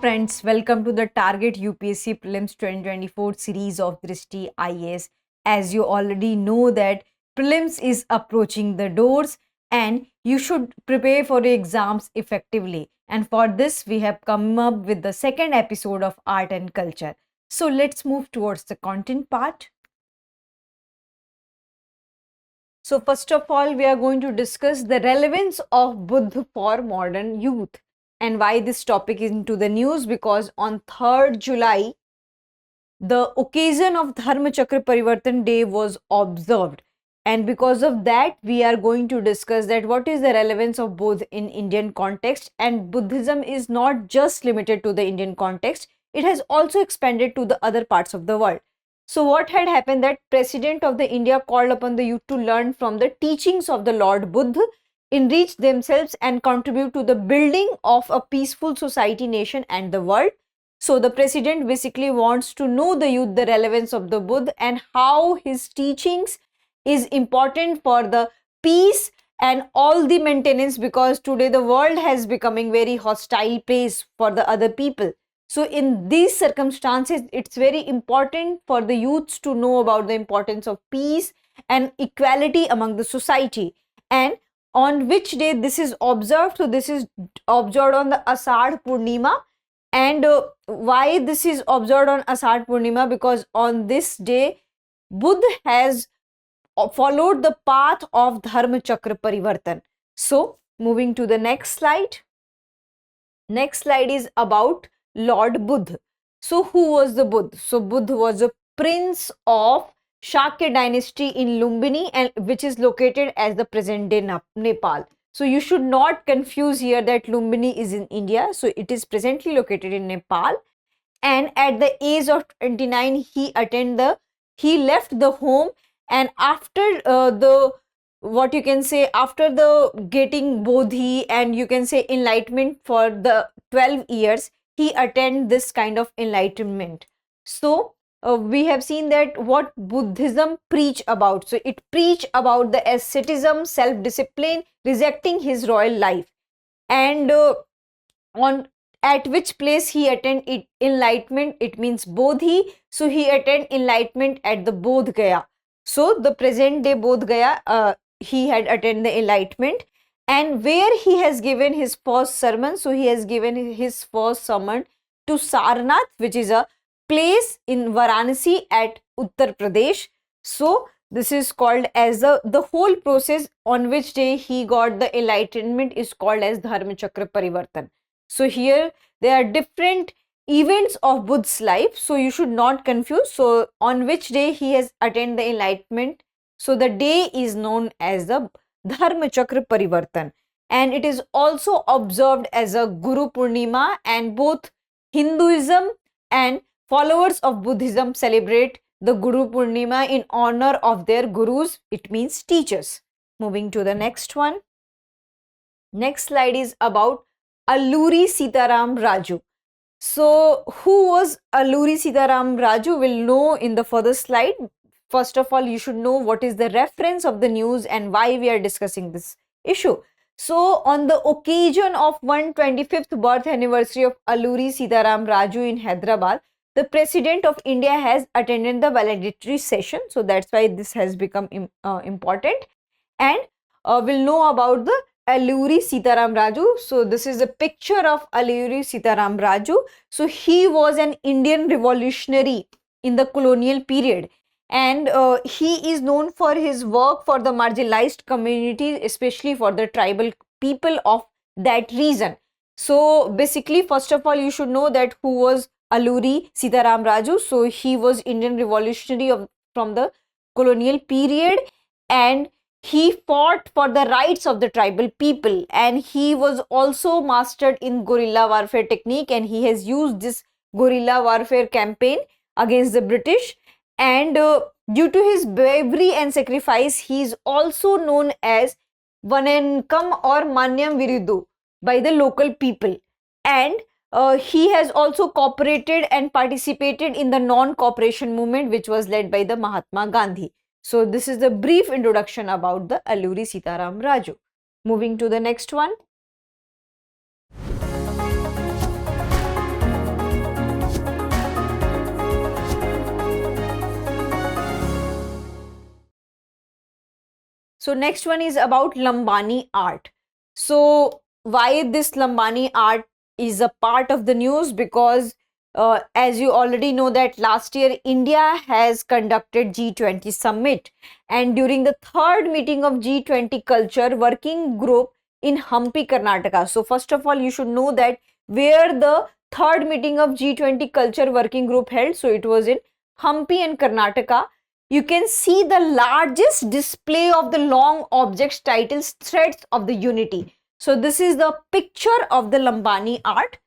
friends, welcome to the Target UPSC Prelims 2024 series of Drishti IAS. As you already know that Prelims is approaching the doors and you should prepare for the exams effectively. And for this, we have come up with the second episode of Art and Culture. So let's move towards the content part. So first of all, we are going to discuss the relevance of Buddha for modern youth. And why this topic is into the news, because on 3rd July, the occasion of Dharma Chakra Parivartan Day was observed. And because of that, we are going to discuss that what is the relevance of both in Indian context, and Buddhism is not just limited to the Indian context, it has also expanded to the other parts of the world. So what had happened that President of the India called upon the youth to learn from the teachings of the Lord Buddha, enrich themselves and contribute to the building of a peaceful society, nation and the world. So the president basically wants to know the youth the relevance of the Buddha and how his teachings is important for the peace and all the maintenance, because today the world has becoming very hostile place for the other people. So in these circumstances, it's very important for the youths to know about the importance of peace and equality among the society. And on which day this is observed? So this is observed on the Ashadh Purnima. And why this is observed on Ashadh Purnima? Because on this day, Buddha has followed the path of Dharma Chakra Parivartan. So moving to the next slide. Next slide is about Lord Buddha. So who was the Buddha? So Buddha was a prince of Shakya dynasty in Lumbini, and which is located as the present day Nepal. So you should not confuse here that Lumbini is in India. So it is presently located in Nepal. And at the age of 29, he left the home, and after after the getting Bodhi and you can say enlightenment for the 12 years, he attained this kind of enlightenment. So we have seen that what Buddhism preach about. So it preach about the asceticism, self-discipline, rejecting his royal life. And at which place he attained enlightenment, it means Bodhi. So he attained enlightenment at the Bodh Gaya. So the present day Bodh Gaya, he had attained the enlightenment. And where he has given his first sermon, so he has given his first sermon to Sarnath, which is a place in Varanasi at Uttar Pradesh. So this is called as the whole process on which day he got the enlightenment is called as Dharma Chakra Parivartan. So here there are different events of Buddha's life, so you should not confuse. So on which day he has attained the enlightenment, so the day is known as the Dharma Chakra Parivartan, and it is also observed as a Guru Purnima, and both Hinduism and followers of Buddhism celebrate the Guru Purnima in honor of their gurus, it means teachers. Moving to the next one. Next slide is about Alluri Sitaram Raju. So who was Alluri Sitaram Raju? We'll know in the further slide. First of all, you should know what is the reference of the news and why we are discussing this issue. So on the occasion of 125th birth anniversary of Alluri Sitaram Raju in Hyderabad, the President of India has attended the valedictory session. So that's why this has become important. And we'll know about the Alluri Sitaram Raju. So this is a picture of Alluri Sitaram Raju. So he was an Indian revolutionary in the colonial period. And he is known for his work for the marginalized community, especially for the tribal people of that region. So basically, first of all, you should know that who was Alluri Sitaram Raju. So he was Indian revolutionary from the colonial period, and he fought for the rights of the tribal people, and he was also mastered in guerrilla warfare technique, and he has used this guerrilla warfare campaign against the British. And due to his bravery and sacrifice, he is also known as Vanankam or Manyam Viridu by the local people. And he has also cooperated and participated in the non-cooperation movement, which was led by the Mahatma Gandhi. So this is the brief introduction about the Alluri Sitaram Raju. Moving to the next one. So next one is about Lambani art. So why this Lambani art is a part of the news? Because as you already know that last year India has conducted G20 summit, and during the third meeting of G20 culture working group in Hampi, Karnataka. So first of all, you should know that where the third meeting of G20 culture working group held. So it was in Hampi and Karnataka. You can see the largest display of the long objects, titles, threads of the unity. So this is the picture of the Lambani art.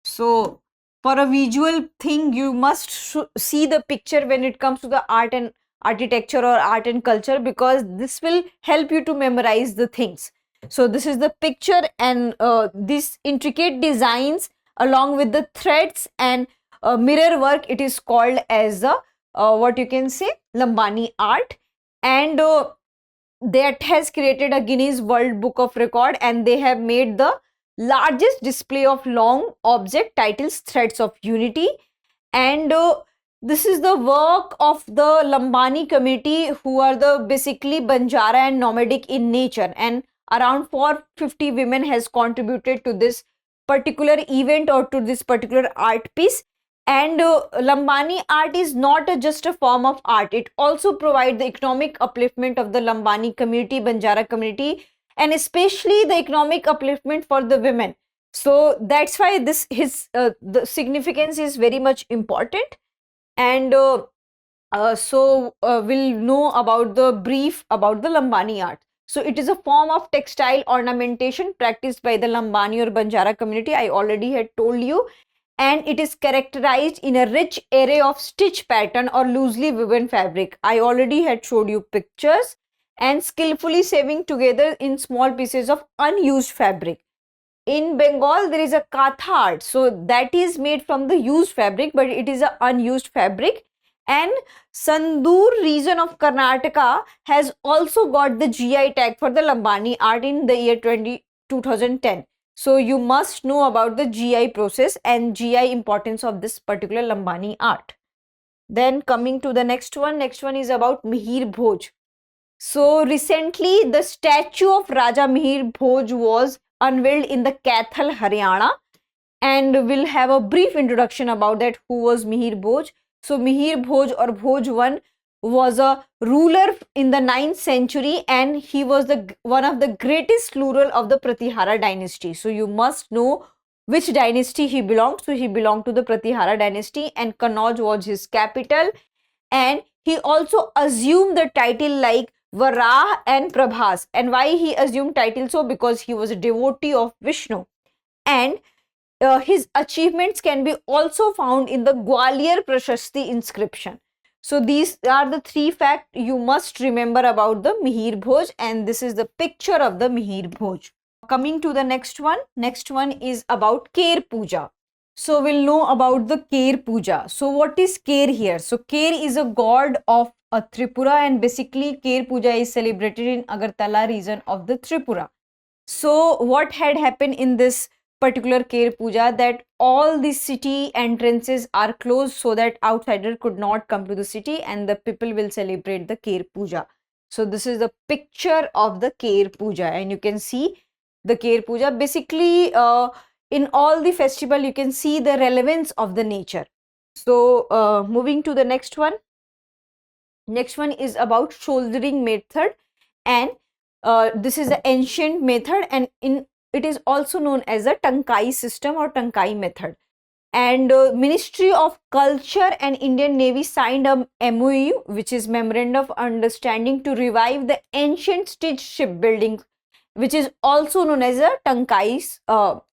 So for a visual thing, you must see the picture when it comes to the art and architecture or art and culture, because this will help you to memorize the things. So this is the picture, and these intricate designs along with the threads and mirror work, it is called as a what you can say, Lambani art, and that has created a Guinness World Book of Record, and they have made the largest display of long object, titles, threads of unity. And this is the work of the Lambani community, who are the basically Banjara and nomadic in nature, and around 450 women has contributed to this particular event or to this particular art piece. And Lambani art is not just a form of art, it also provides the economic upliftment of the Lambani community, Banjara community, and especially the economic upliftment for the women. So that's why this the significance is very much important. And we'll know about the brief about the Lambani art. So it is a form of textile ornamentation practiced by the Lambani or Banjara community, I already had told you, and it is characterized in a rich array of stitch pattern or loosely woven fabric. I already had showed you pictures, and skillfully sewing together in small pieces of unused fabric. In Bengal, there is a Katha art, so that is made from the used fabric, but it is an unused fabric. And Sandur region of Karnataka has also got the GI tag for the Lambani art in the year 2010. So you must know about the GI process and GI importance of this particular Lambani art. Then coming to the next one is about Mihir Bhoj. So recently the statue of Raja Mihir Bhoj was unveiled in the Kaithal, Haryana, and we'll have a brief introduction about that, who was Mihir Bhoj. So Mihir Bhoj or Bhoj I was a ruler in the 9th century, and he was one of the greatest ruler of the Pratihara dynasty. So you must know which dynasty he belonged. So he belonged to the Pratihara dynasty, and Kannauj was his capital, and he also assumed the title like Varah and Prabhas. And why he assumed title? So because he was a devotee of Vishnu, and his achievements can be also found in the Gwalior Prashasti inscription. So these are the three facts you must remember about the Mihir Bhoj, and this is the picture of the Mihir Bhoj. Coming to the next one is about Ker Pooja. So we'll know about the Ker Puja. So what is Ker here? So Ker is a god of Tripura, and basically Ker Puja is celebrated in Agartala region of the Tripura. So what had happened in this particular Ker Puja, that all the city entrances are closed so that outsider could not come to the city, and the people will celebrate the Ker Puja. So this is the picture of the Ker Puja, and you can see the Ker Puja. Basically in all the festival you can see the relevance of the nature. So moving to the next one is about Soldering Method, and this is an ancient method, and it is also known as a Tankai system or Tankai method. And Ministry of Culture and Indian Navy signed a MOU, which is Memorandum of Understanding, to revive the ancient stitch shipbuilding, which is also known as a Tankai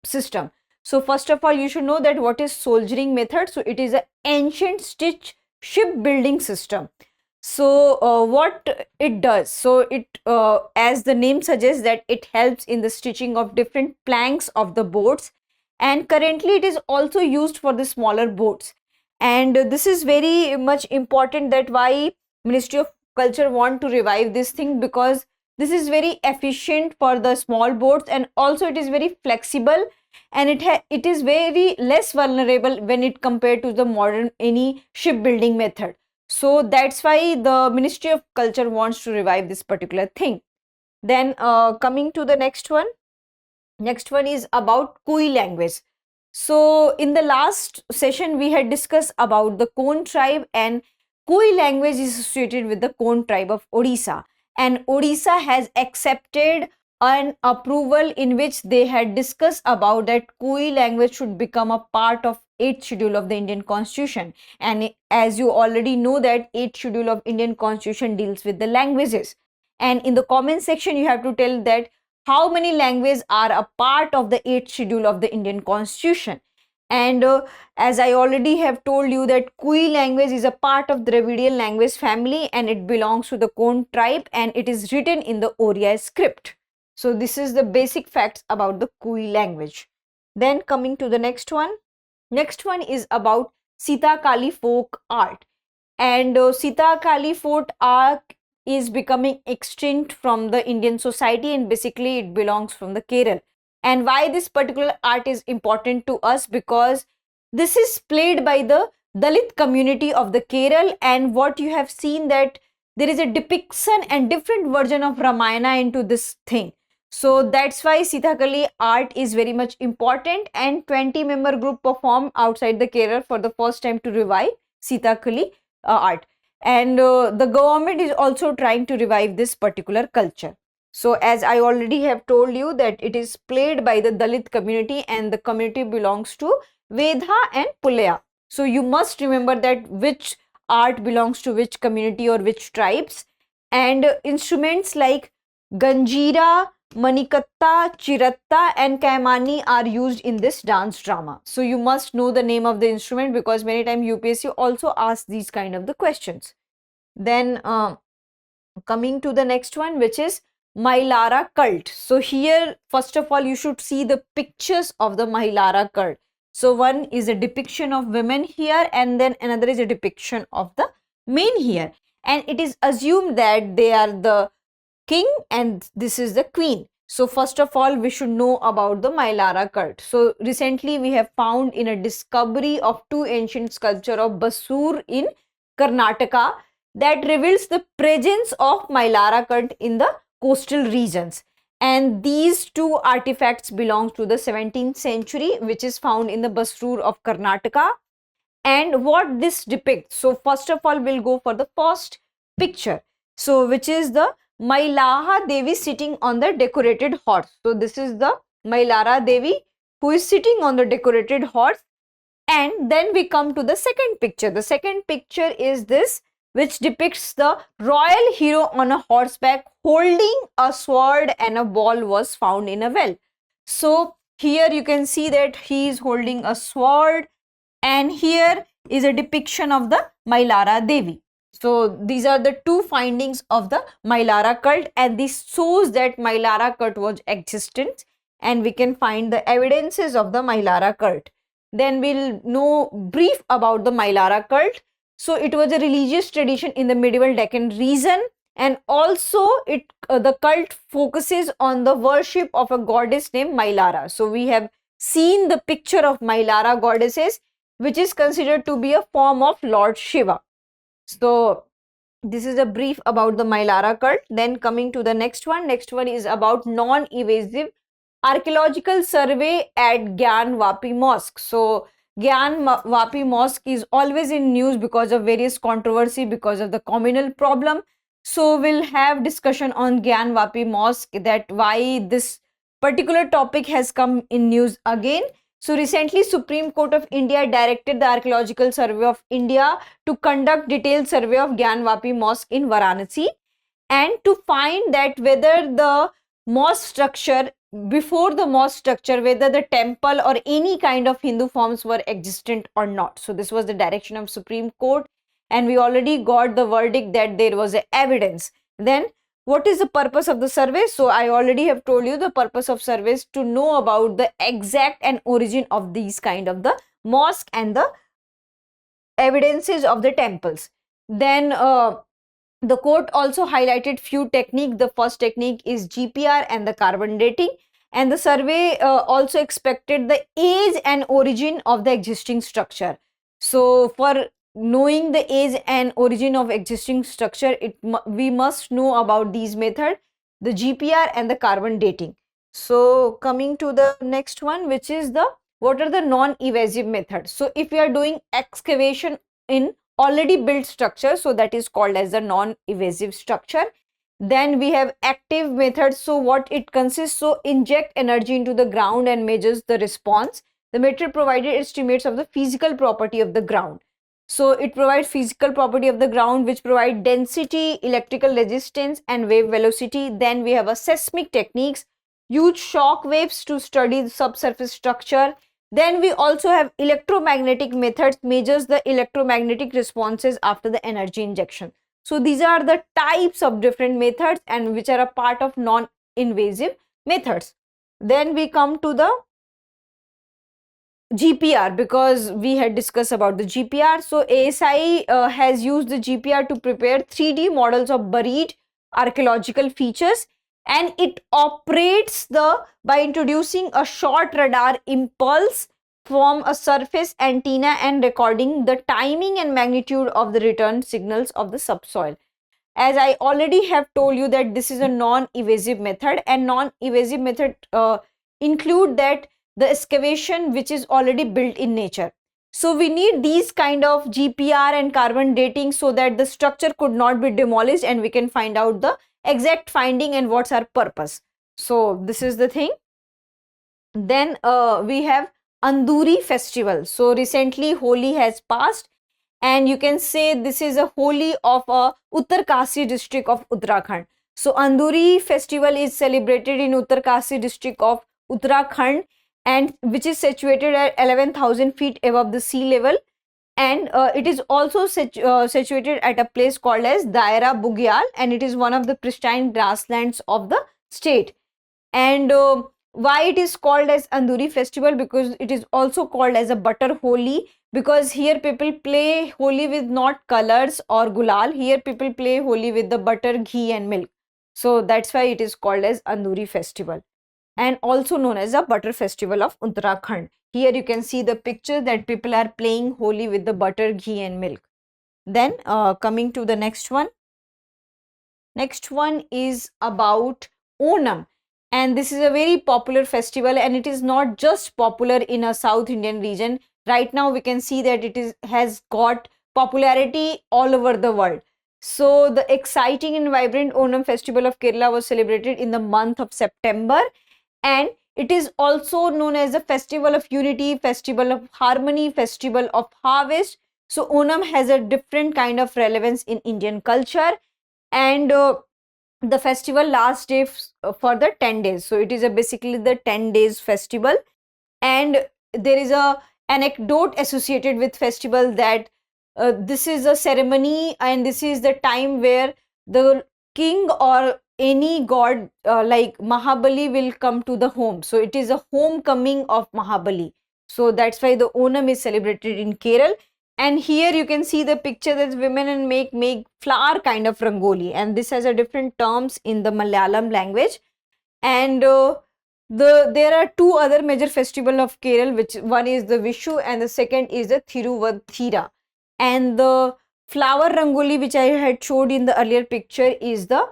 system. So first of all, you should know that what is Soldering Method. So it is an ancient stitch shipbuilding system. So what it does, so it as the name suggests, that it helps in the stitching of different planks of the boats, and currently it is also used for the smaller boats. And this is very much important, that why Ministry of Culture want to revive this thing, because this is very efficient for the small boats, and also it is very flexible, and it is very less vulnerable when it compared to the modern any shipbuilding method. So that's why the Ministry of Culture wants to revive this particular thing. Then coming to the next one. Next one is about Kui language. So in the last session, we had discussed about the Kon tribe, and Kui language is associated with the Kon tribe of Odisha. And Odisha has accepted an approval in which they had discussed about that Kui language should become a part of 8th schedule of the Indian Constitution. And as you already know that 8th schedule of Indian Constitution deals with the languages. And in the comment section, you have to tell that how many languages are a part of the 8th schedule of the Indian Constitution. And as I already have told you that Kui language is a part of the Dravidian language family, and it belongs to the Kon tribe, and it is written in the Oriya script. So this is the basic facts about the Kui language. Then coming to the next one. Next one is about Sitakali Folk Art. And Sitakali Folk Art is becoming extinct from the Indian society, and basically it belongs from the Kerala. And why this particular art is important to us? Because this is played by the Dalit community of the Kerala, and what you have seen that there is a depiction and different version of Ramayana into this thing. So that's why Sitakali art is very much important, and 20-member group performed outside the Kerala for the first time to revive Sitakali art. And the government is also trying to revive this particular culture. So as I already have told you that it is played by the Dalit community, and the community belongs to Vedha and Pulaya. So you must remember that which art belongs to which community or which tribes. And instruments like Ganjira, Manikatta, Chiratta and Kaimani are used in this dance drama. So you must know the name of the instrument, because many times UPSC also asks these kind of the questions. Then coming to the next one, which is Mylara Cult. So here, first of all, you should see the pictures of the Mylara Cult. So one is a depiction of women here, and then another is a depiction of the men here. And it is assumed that they are the king and this is the queen. So first of all, we should know about the Mylara Cult. So recently we have found in a discovery of two ancient sculpture of Basur in Karnataka that reveals the presence of Mylara Cult in the coastal regions. And these two artifacts belong to the 17th century, which is found in the Basur of Karnataka. And what this depicts, so first of all, we'll go for the first picture. So which is the Mailaha Devi sitting on the decorated horse. So this is the Mailara Devi who is sitting on the decorated horse. And then we come to the second picture. The second picture is this, which depicts the royal hero on a horseback holding a sword, and a ball was found in a well. So here you can see that he is holding a sword, and here is a depiction of the Mylara Devi. So these are the two findings of the Mylara cult, and this shows that Mylara cult was existent, and we can find the evidences of the Mylara cult. Then we'll know brief about the Mylara cult. So it was a religious tradition in the medieval Deccan region, and also the cult focuses on the worship of a goddess named Mylara. So we have seen the picture of Mylara goddesses, which is considered to be a form of Lord Shiva. So this is a brief about the Mylara cult. Then coming to the next one. Next one is about non-invasive archaeological survey at Gyanvapi Mosque. So Gyanvapi Mosque is always in news because of various controversy, because of the communal problem. So we'll have discussion on Gyanvapi Mosque, that why this particular topic has come in news again. So recently, Supreme Court of India directed the Archaeological Survey of India to conduct detailed survey of Gyanvapi Mosque in Varanasi, and to find that whether the mosque structure, before the mosque structure, whether the temple or any kind of Hindu forms were existent or not. So this was the direction of Supreme Court, and we already got the verdict that there was evidence. Then what is the purpose of the survey? So I already have told you the purpose of survey is to know about the exact and origin of these kind of the mosque and the evidences of the temples. Then the court also highlighted few techniques. The first technique is GPR and the carbon dating. And the survey also expected the age and origin of the existing structure. So for knowing the age and origin of existing structure, we must know about these methods. the GPR and the carbon dating. So coming to the next one, which is the what are the non-invasive methods. So if we are doing excavation in already built structure, so that is called as the non-invasive structure. Then we have active methods. So what it consists, so inject energy into the ground and measures the response. The method provided estimates of the physical property of the ground. So it provides physical property of the ground, which provide density, electrical resistance and wave velocity. Then we have a seismic techniques, use shock waves to study the subsurface structure. Then we also have electromagnetic methods, measures the electromagnetic responses after the energy injection. So these are the types of different methods and which are a part of non-invasive methods. Then we come to the GPR, because we had discussed about the GPR. So ASI has used the GPR to prepare 3D models of buried archaeological features, and it operates by introducing a short radar impulse from a surface antenna and recording the timing and magnitude of the return signals of the subsoil. As I already have told you that this is a non-invasive method, and non-invasive method include that the excavation which is already built in nature. So we need these kind of GPR and carbon dating so that the structure could not be demolished and we can find out the exact finding and what's our purpose. So this is the thing. Then we have Anduri Festival. So recently Holi has passed, and you can say this is a Holi of Uttarkasi district of Uttarakhand. So Anduri Festival is celebrated in Uttarkasi district of Uttarakhand, and which is situated at 11,000 feet above the sea level, and it is also situated at a place called as Daira Bugyal, and it is one of the pristine grasslands of the state. And why it is called as Anduri Festival? Because it is also called as a butter Holi, because here people play Holi with not colors or gulal. Here people play Holi with the butter, ghee and milk. So that's why it is called as Anduri Festival, and also known as a butter festival of Uttarakhand. Here you can see the picture that people are playing Holi with the butter, ghee and milk. Then coming to the next one. Next one is about Onam, and this is a very popular festival, and it is not just popular in a South Indian region. Right now we can see that it has got popularity all over the world. So the exciting and vibrant Onam festival of Kerala was celebrated in the month of September, and it is also known as a festival of unity, festival of harmony, festival of harvest. So Onam has a different kind of relevance in Indian culture, and the festival lasts for the 10 days. So it is basically the 10 days festival, and there is a anecdote associated with festival that this is a ceremony and this is the time where the king or any god like Mahabali will come to the home. So it is a homecoming of Mahabali. So that's why the Onam is celebrated in Kerala. And here you can see the picture that women and make flower kind of rangoli, and this has a different terms in the Malayalam language. And there are two other major festival of Kerala, which one is the Vishu and the second is the Thiruvathira. And the flower rangoli which I had showed in the earlier picture is the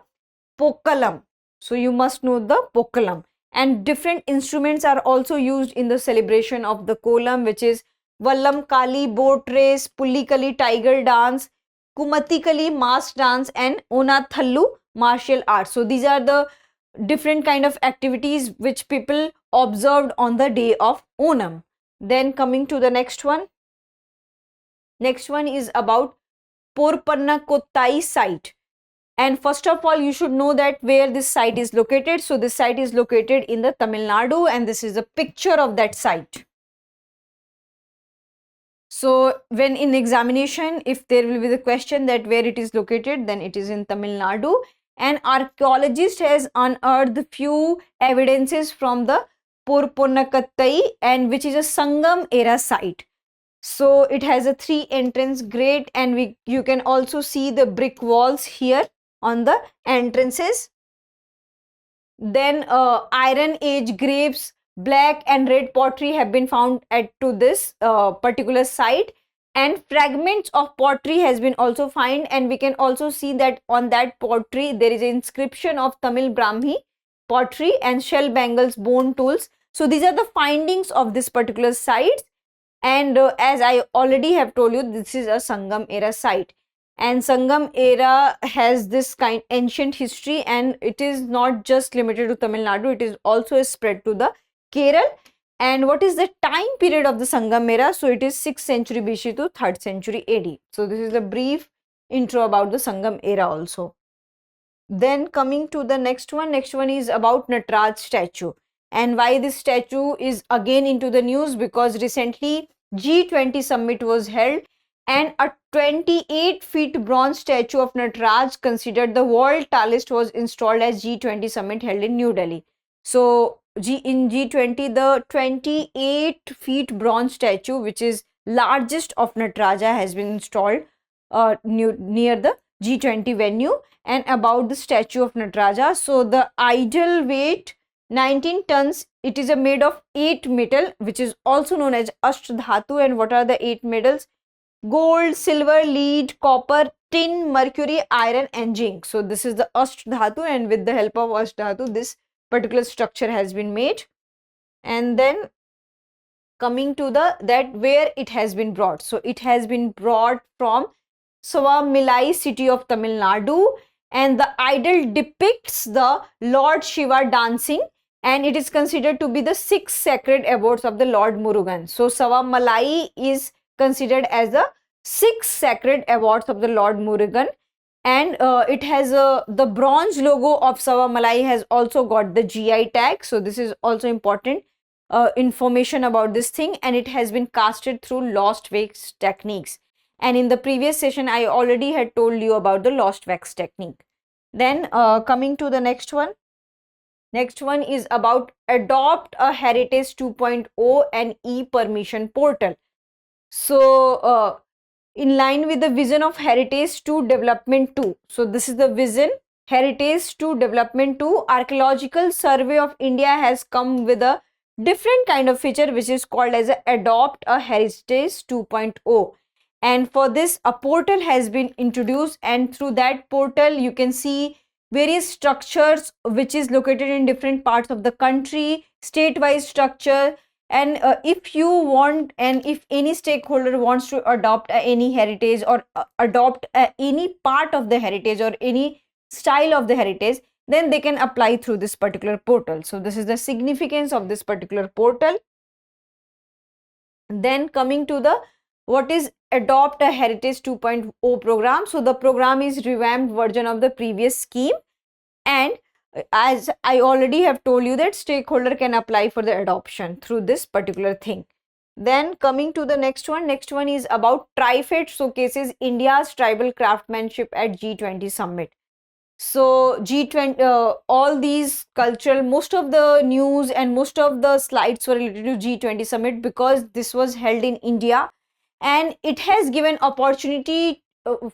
Pokalam. So you must know the Pokalam. And different instruments are also used in the celebration of the Kolam, which is Vallam Kali boat race, Pullikali tiger dance, Kumatikali mask dance, and Onathallu martial arts. So these are the different kind of activities which people observed on the day of Onam. Then coming to the next one. Next one is about Porpanakottai Site. And first of all, you should know that where this site is located. So this site is located in the Tamil Nadu, and this is a picture of that site. So when in examination, if there will be the question that where it is located, then it is in Tamil Nadu. An archaeologist has unearthed few evidences from the Porpanakottai, and which is a Sangam era site. So it has a 3 entrance grate, and you can also see the brick walls here on the entrances. Then Iron Age graves, black and red pottery have been found to this particular site, and fragments of pottery has been also found, and we can also see that on that pottery there is an inscription of Tamil Brahmi pottery and shell bangles bone tools. So these are the findings of this particular site, and as I already have told you, this is a Sangam era site, and Sangam era has this kind ancient history, and it is not just limited to Tamil Nadu, it is also spread to the Kerala. And what is the time period of the Sangam era? So it is 6th century BC to 3rd century AD. So this is a brief intro about the Sangam era also. Then coming to the next one is about Nataraja statue. And why this statue is again into the news? Because recently G20 summit was held, and a 28 feet bronze statue of Nataraj, considered the world tallest, was installed as G20 summit held in New Delhi. So in G20, the 28 feet bronze statue, which is largest of Nataraja, has been installed near the G20 venue. And about the statue of Nataraja, so the idol weight 19 tons, it is made of 8 metal, which is also known as Ashtadhatu. And what are the 8 metals? Gold, silver, lead, copper, tin, mercury, iron and zinc. So this is the Ashtadhatu, and with the help of Ashtadhatu this particular structure has been made. And then coming to that where it has been brought. So it has been brought from Savamalai city of Tamil Nadu, and the idol depicts the Lord Shiva dancing, and it is considered to be the 6 sacred abodes of the Lord Murugan. So Savamalai is considered as the 6 sacred abodes of the Lord Murugan, and it has the bronze logo of Savamalai has also got the GI tag. So this is also important information about this thing, and it has been casted through lost wax techniques. And in the previous session I already had told you about the lost wax technique. Then coming to the next one is about Adopt a Heritage 2.0 and e-permission portal. So in line with the vision of Heritage 2 Development 2, so this is the vision Heritage 2 Development 2, Archaeological Survey of India has come with a different kind of feature which is called as Adopt a Heritage 2.0. And for this a portal has been introduced, and through that portal you can see various structures which is located in different parts of the country, state-wise structure. And if you want, and if any stakeholder wants to adopt any heritage or adopt any part of the heritage or any style of the heritage, then they can apply through this particular portal. So this is the significance of this particular portal. Then coming to the what is Adopt a Heritage 2.0 program. So the program is revamped version of the previous scheme, and as I already have told you that stakeholder can apply for the adoption through this particular thing. Then coming to the next one is about TRIFED showcases India's tribal craftsmanship at G20 summit. So G20, all these cultural, most of the news and most of the slides were related to G20 summit because this was held in India, and it has given opportunity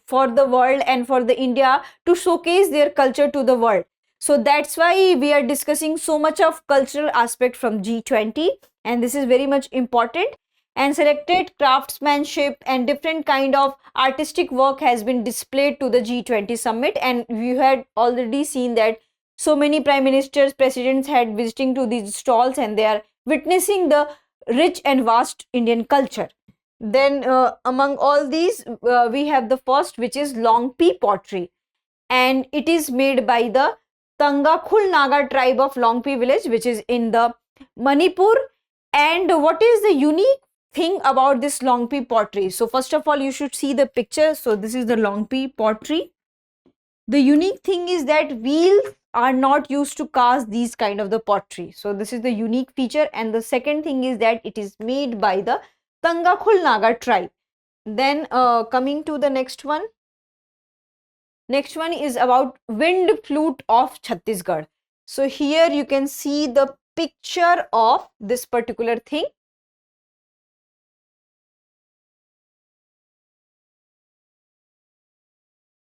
for the world and for the India to showcase their culture to the world. So that's why we are discussing so much of cultural aspect from G20, and this is very much important. And selected craftsmanship and different kind of artistic work has been displayed to the G20 summit, and we had already seen that so many prime ministers, presidents had visiting to these stalls, and they are witnessing the rich and vast Indian culture. Then among all these we have the first, which is Longpi pottery, and it is made by the Tangakhul Naga tribe of Longpi village, which is in the Manipur. And what is the unique thing about this Longpi pottery? So first of all you should see the picture. So this is the Longpi pottery. The unique thing is that wheels are not used to cast these kind of the pottery. So this is the unique feature. And the second thing is that it is made by the Tangakhul Naga tribe. Then coming to the next one is about wind flute of Chhattisgarh. So here you can see the picture of this particular thing.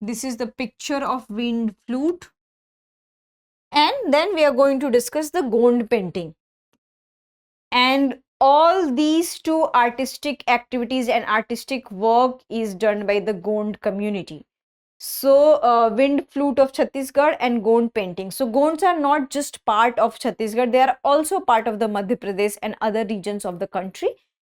This is the picture of wind flute. And then we are going to discuss the Gond painting. And all these two artistic activities and artistic work is done by the Gond community. So, wind flute of Chhattisgarh and Gond painting. So, Gonds are not just part of Chhattisgarh, they are also part of the Madhya Pradesh and other regions of the country.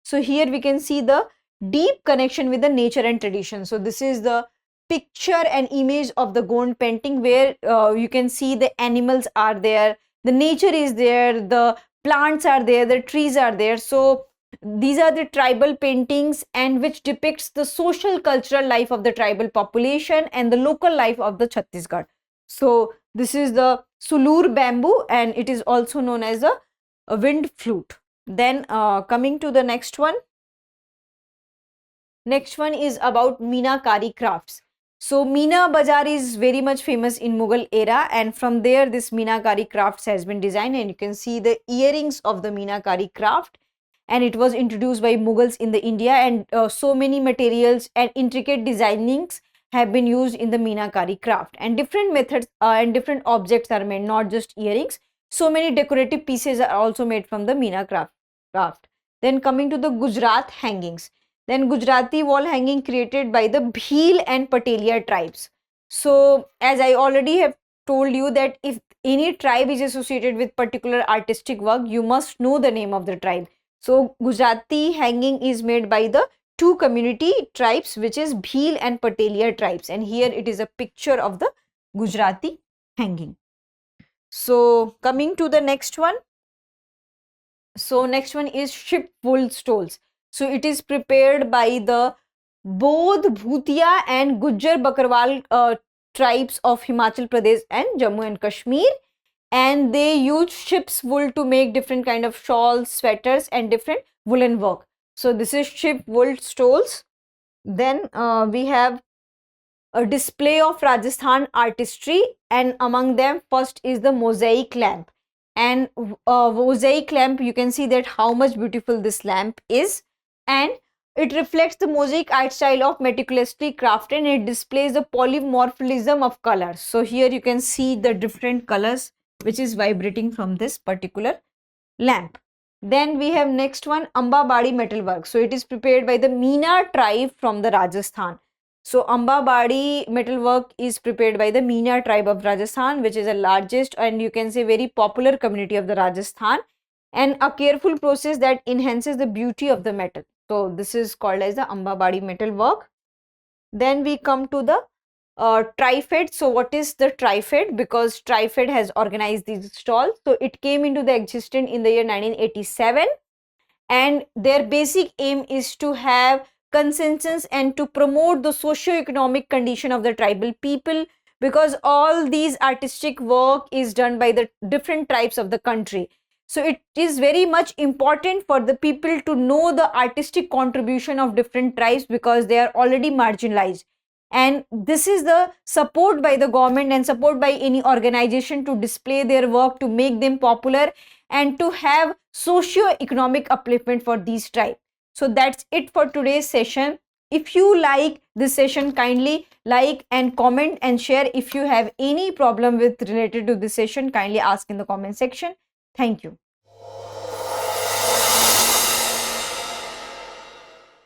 So, here we can see the deep connection with the nature and tradition. So, this is the picture and image of the Gond painting where you can see the animals are there, the nature is there, the plants are there, the trees are there. So, these are the tribal paintings and which depicts the social cultural life of the tribal population and the local life of the Chhattisgarh. So this is the sulur bamboo and it is also known as a wind flute. Then coming to the next one. Next one is about Meenakari crafts. So Meena Bazaar is very much famous in Mughal era, and from there this Meenakari crafts has been designed, and you can see the earrings of the Meenakari craft, and it was introduced by Mughals in the India, and so many materials and intricate designings have been used in the Meenakari craft, and different methods and different objects are made, not just earrings. So many decorative pieces are also made from the Meena craft. Then coming to the Gujarat hangings. Then Gujarati wall hanging created by the Bhil and Patelia tribes. So as I already have told you that if any tribe is associated with particular artistic work, you must know the name of the tribe. So Gujarati hanging is made by the two community tribes, which is Bhil and Patelia tribes, and here it is a picture of the Gujarati hanging. So coming to the next one. So next one is ship wool stoles. So it is prepared by the Bodh, Bhutia and Gujjar Bakarwal tribes of Himachal Pradesh and Jammu and Kashmir, and they use ship's wool to make different kind of shawls, sweaters and different woolen work. So this is ship wool stoles. Then we have a display of Rajasthan artistry, and among them first is the mosaic lamp. And mosaic lamp, you can see that how much beautiful this lamp is, and it reflects the mosaic art style of meticulously crafted, and it displays the polymorphism of colors. So here you can see the different colors which is vibrating from this particular lamp. Then we have next one, Ambabadi metalwork. So it is prepared by the Meena tribe from the Rajasthan. So Ambabadi metalwork is prepared by the Meena tribe of Rajasthan, which is the largest and you can say very popular community of the Rajasthan, and a careful process that enhances the beauty of the metal. So this is called as the Ambabadi metalwork. Then we come to the TRIFED. So what is the TRIFED? Because TRIFED has organized these stalls. So it came into the existence in the year 1987, and their basic aim is to have consensus and to promote the socio-economic condition of the tribal people, because all these artistic work is done by the different tribes of the country. So it is very much important for the people to know the artistic contribution of different tribes, because they are already marginalized, and this is the support by the government and support by any organization to display their work, to make them popular and to have socio-economic upliftment for these tribes. So that's it for today's session. If you like this session, kindly like and comment and share. If you have any problem with related to this session, kindly ask in the comment section. Thank you.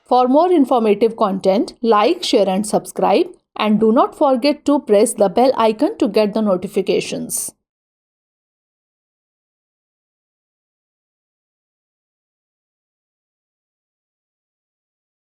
For more informative content, like, share and subscribe, and do not forget to press the bell icon to get the notifications.